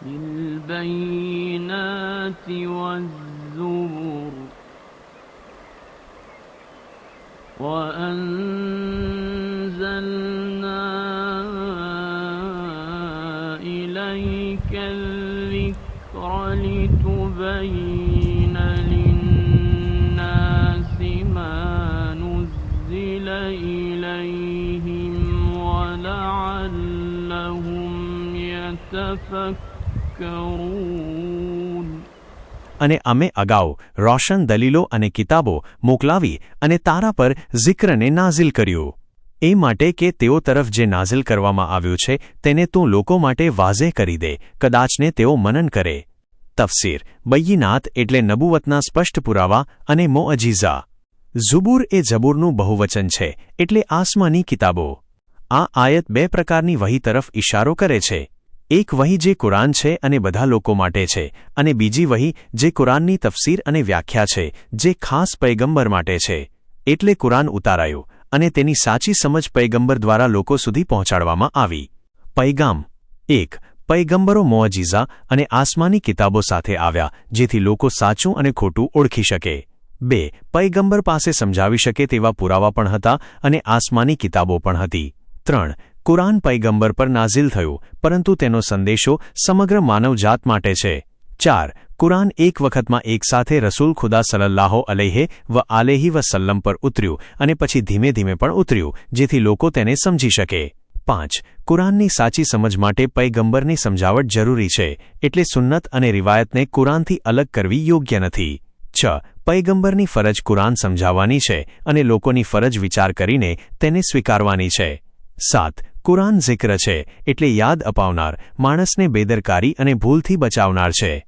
بالبينات والزبر وأنزلنا إليك الذكر لتبين للناس ما نزل إليهم ولعلهم يتفكرون. અને અમે અગાઉ રોશન દલીલો અને કિતાબો મોકલાવી અને તારા પર જિક્રને નાઝિલ કર્યું એ માટે કે તેઓ તરફ જે નાઝિલ કરવામાં આવ્યું છે તેને તું લોકો માટે વાઝેહ કરી દે, કદાચને તેઓ મનન કરે. તફસીર બય્યિનાત એટલે નબુવતના સ્પષ્ટ પુરાવા અને મોઅજીઝા. ઝુબુર એ જબૂરનું બહુવચન છે એટલે આસમાની કિતાબો. આ આયત બે પ્રકારની વહી તરફ ઇશારો કરે છે. એક વહી જે કુરાન છે અને બધા લોકો માટે છે, અને બીજી વહી જે કુરાનની તફસીર અને વ્યાખ્યા છે જે ખાસ પૈગંબર માટે છે. એટલે કુરાન ઉતારાયું અને તેની સાચી સમજ પૈગંબર દ્વારા લોકો સુધી પહોંચાડવામાં આવી. પૈગામ 1. પૈગંબરો મોઅજીઝા અને આસમાની કિતાબો સાથે આવ્યા જેથી લોકો સાચું અને ખોટું ઓળખી શકે. 2. પૈગંબર પાસે સમજાવી શકે તેવા પુરાવા પણ હતા અને આસમાની કિતાબો પણ હતી. 3. કુરાન પૈગંબર પર નાઝિલ થયું પરંતુ તેનો સંદેશો સમગ્ર માનવજાત માટે છે. 4. કુરાન એક વખતમાં એકસાથે રસૂલ ખુદા સલ્લલ્લાહુ અલૈહિ વસલ્લમ પર ઉતર્યું અને પછી ધીમે ધીમે પણ ઉતર્યું જેથી લોકો તેને સમજી શકે. 5. કુરાનની સાચી સમજ માટે પૈગંબરની સમજાવટ જરૂરી છે એટલે સુન્નત અને રિવાયતને કુરાનથી અલગ કરવી યોગ્ય નથી. 6. પૈગંબરની ફરજ કુરાન સમજાવવાની છે અને લોકોની ફરજ વિચાર કરીને તેને સ્વીકારવાની છે. 7. કુરાન ઝિક્ર છે એટલે યાદ અપાવનાર, માણસને બેદરકારી અને ભૂલથી બચાવનાર છે.